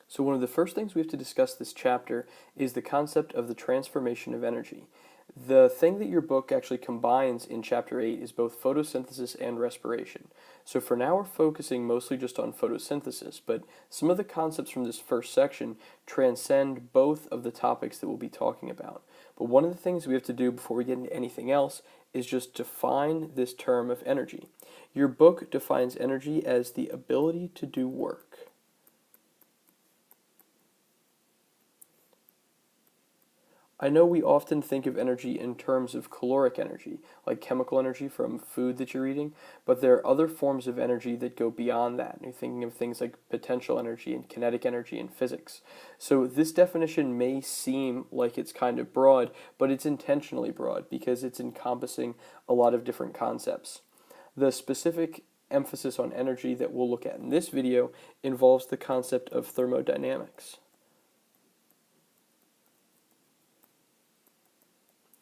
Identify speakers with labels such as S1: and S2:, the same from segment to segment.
S1: So one of the first things we have to discuss this chapter is the concept of the transformation of energy. The thing that your book actually combines in chapter 8 is both photosynthesis and respiration. So for now we're focusing mostly just on photosynthesis, but some of the concepts from this first section transcend both of the topics that we'll be talking about. But one of the things we have to do before we get into anything else is just define this term of energy. Your book defines energy as the ability to do work. I know we often think of energy in terms of caloric energy, like chemical energy from food that you're eating, but there are other forms of energy that go beyond that. You're thinking of things like potential energy and kinetic energy in physics. So this definition may seem like it's kind of broad, but it's intentionally broad because it's encompassing a lot of different concepts. The specific emphasis on energy that we'll look at in this video involves the concept of thermodynamics.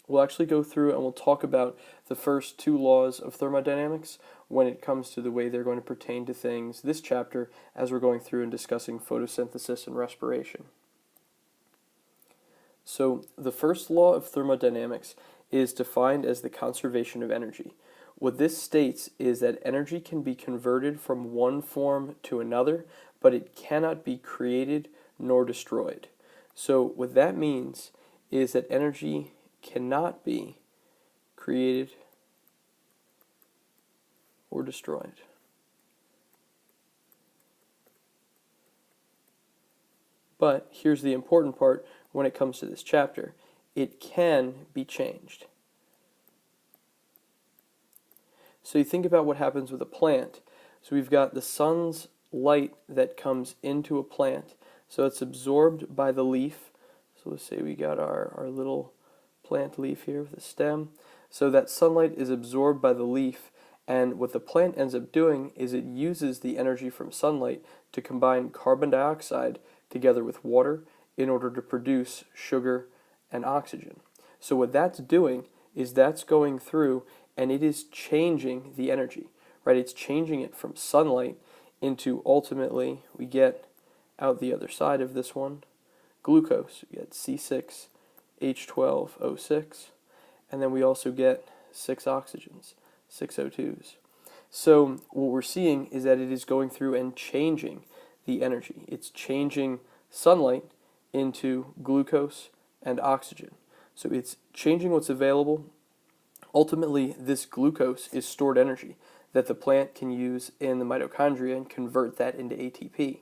S1: We'll actually go through and we'll talk about the first two laws of thermodynamics when it comes to the way they're going to pertain to things this chapter as we're going through and discussing photosynthesis and respiration. So the first law of thermodynamics is defined as the conservation of energy. What this states is that energy can be converted from one form to another, but it cannot be created nor destroyed. So what that means is that energy cannot be created or destroyed. But here's the important part when it comes to this chapter. It can be changed. So you think about what happens with a plant. So we've got the sun's light that comes into a plant. So it's absorbed by the leaf. So let's say we got our little plant leaf here with the stem. So that sunlight is absorbed by the leaf, and what the plant ends up doing is it uses the energy from sunlight to combine carbon dioxide together with water in order to produce sugar and oxygen. So what that's doing is that's going through and it is changing the energy, right? It's changing it from sunlight into, ultimately, we get out the other side of this one, glucose. We get C6H12O6, and then we also get 6 oxygens, 6 O2s. So what we're seeing is that it is going through and changing the energy. It's changing sunlight into glucose and oxygen. So it's changing what's available. Ultimately, this glucose is stored energy that the plant can use in the mitochondria and convert that into ATP.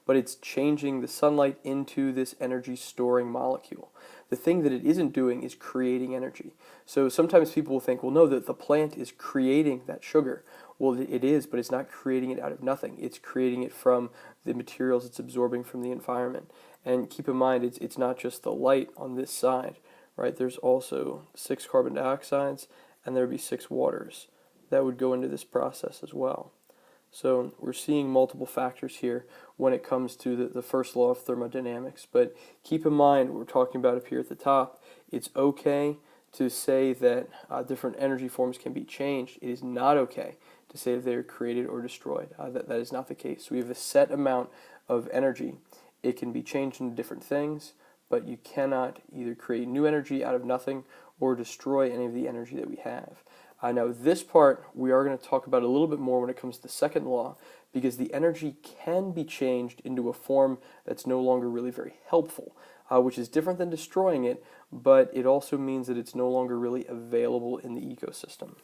S1: But it's changing the sunlight into this energy storing molecule. The thing that it isn't doing is creating energy. So sometimes people will think, well, no, that the plant is creating that sugar. Well, it is, but it's not creating it out of nothing. It's creating it from the materials it's absorbing from the environment. And keep in mind, it's not just the light on this side, right? There's also 6 carbon dioxides, and there would be 6 waters that would go into this process as well. So we're seeing multiple factors here when it comes to the first law of thermodynamics. But keep in mind, we're talking about up here at the top, it's okay to say that different energy forms can be changed. It is not okay to say that they are created or destroyed. That is not the case. So we have a set amount of energy. It can be changed into different things, but you cannot either create new energy out of nothing or destroy any of the energy that we have. Now this part we are going to talk about a little bit more when it comes to the second law, because the energy can be changed into a form that's no longer really very helpful, which is different than destroying it, but it also means that it's no longer really available in the ecosystem.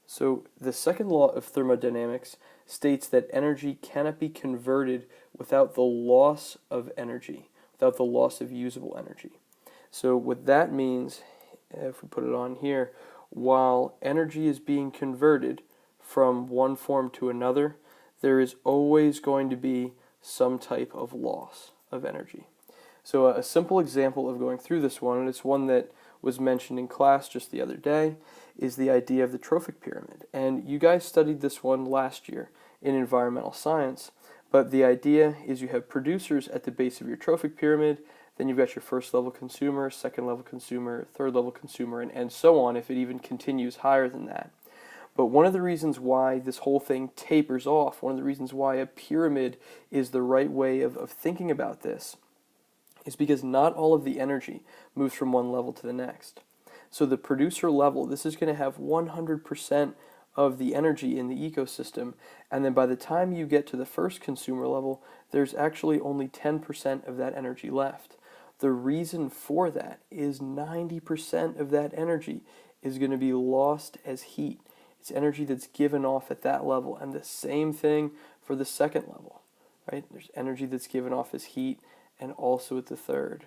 S1: So the second law of thermodynamics states that energy cannot be converted without the loss of energy, without the loss of usable energy. So what that means, if we put it on here, while energy is being converted from one form to another, there is always going to be some type of loss of energy. So a simple example of going through this one, and it's one that was mentioned in class just the other day, is the idea of the trophic pyramid. And you guys studied this one last year in environmental science, but the idea is you have producers at the base of your trophic pyramid. Then you've got your first level consumer, second level consumer, third level consumer, and so on if it even continues higher than that. But one of the reasons why this whole thing tapers off, one of the reasons why a pyramid is the right way of thinking about this, is because not all of the energy moves from one level to the next. So the producer level, this is going to have 100% of the energy in the ecosystem, and then by the time you get to the first consumer level, there's actually only 10% of that energy left. The reason for that is 90% of that energy is going to be lost as heat. It's energy that's given off at that level, and the same thing for the second level, right? There's energy that's given off as heat and also at the third.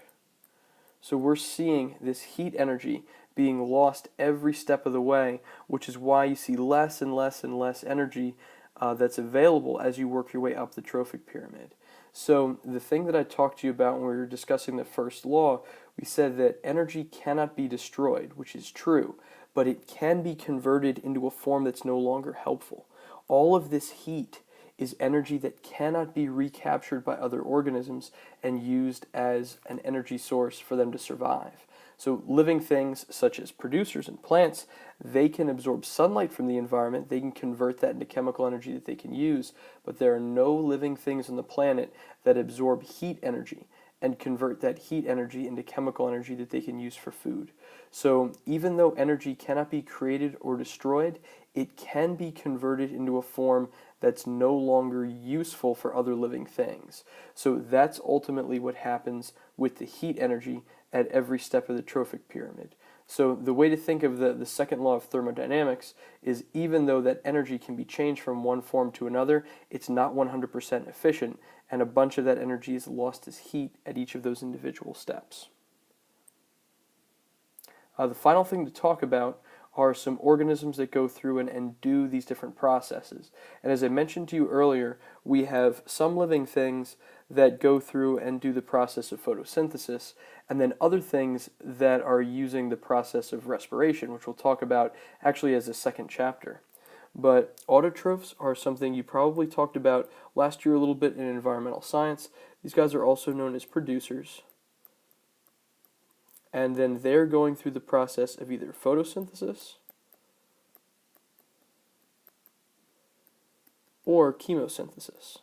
S1: So we're seeing this heat energy being lost every step of the way, which is why you see less and less and less energy that's available as you work your way up the trophic pyramid. So the thing that I talked to you about when we were discussing the first law, we said that energy cannot be destroyed, which is true, but it can be converted into a form that's no longer helpful. All of this heat is energy that cannot be recaptured by other organisms and used as an energy source for them to survive. So living things such as producers and plants, they can absorb sunlight from the environment, they can convert that into chemical energy that they can use, but there are no living things on the planet that absorb heat energy and convert that heat energy into chemical energy that they can use for food. So even though energy cannot be created or destroyed, it can be converted into a form that's no longer useful for other living things. So that's ultimately what happens with the heat energy at every step of the trophic pyramid. So the way to think of the second law of thermodynamics is even though that energy can be changed from one form to another, it's not 100% efficient, and a bunch of that energy is lost as heat at each of those individual steps. The final thing to talk about are some organisms that go through and do these different processes. And as I mentioned to you earlier, we have some living things that go through and do the process of photosynthesis, and then other things that are using the process of respiration, which we'll talk about actually as a second chapter. But autotrophs are something you probably talked about last year a little bit in environmental science. These guys are also known as producers. And then they're going through the process of either photosynthesis or chemosynthesis.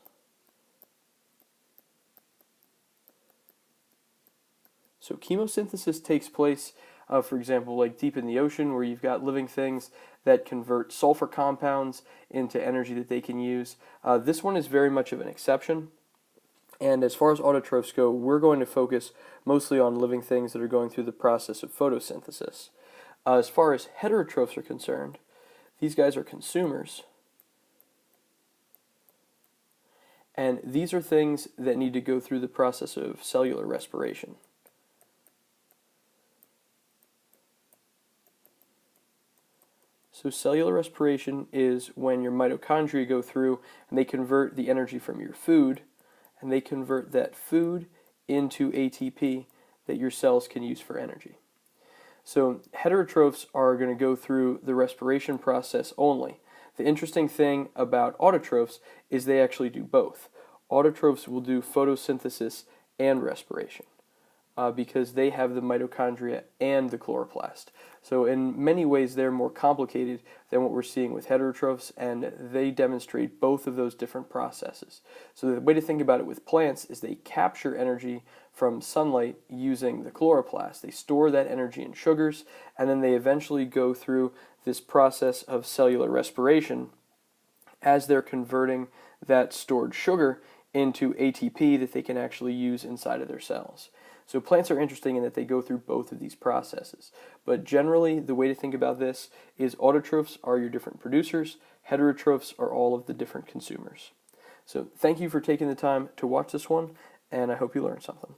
S1: So chemosynthesis takes place, for example, like deep in the ocean where you've got living things that convert sulfur compounds into energy that they can use. This one is very much of an exception. And as far as autotrophs go, we're going to focus mostly on living things that are going through the process of photosynthesis. As far as heterotrophs are concerned, these guys are consumers. And these are things that need to go through the process of cellular respiration. So cellular respiration is when your mitochondria go through and they convert the energy from your food, and they convert that food into ATP that your cells can use for energy. So heterotrophs are going to go through the respiration process only. The interesting thing about autotrophs is they actually do both. Autotrophs will do photosynthesis and respiration because they have the mitochondria and the chloroplast. So in many ways they're more complicated than what we're seeing with heterotrophs, and they demonstrate both of those different processes. So the way to think about it with plants is they capture energy from sunlight using the chloroplast. They store that energy in sugars, and then they eventually go through this process of cellular respiration as they're converting that stored sugar into ATP that they can actually use inside of their cells. So plants are interesting in that they go through both of these processes. But generally, the way to think about this is autotrophs are your different producers, heterotrophs are all of the different consumers. So thank you for taking the time to watch this one, and I hope you learned something.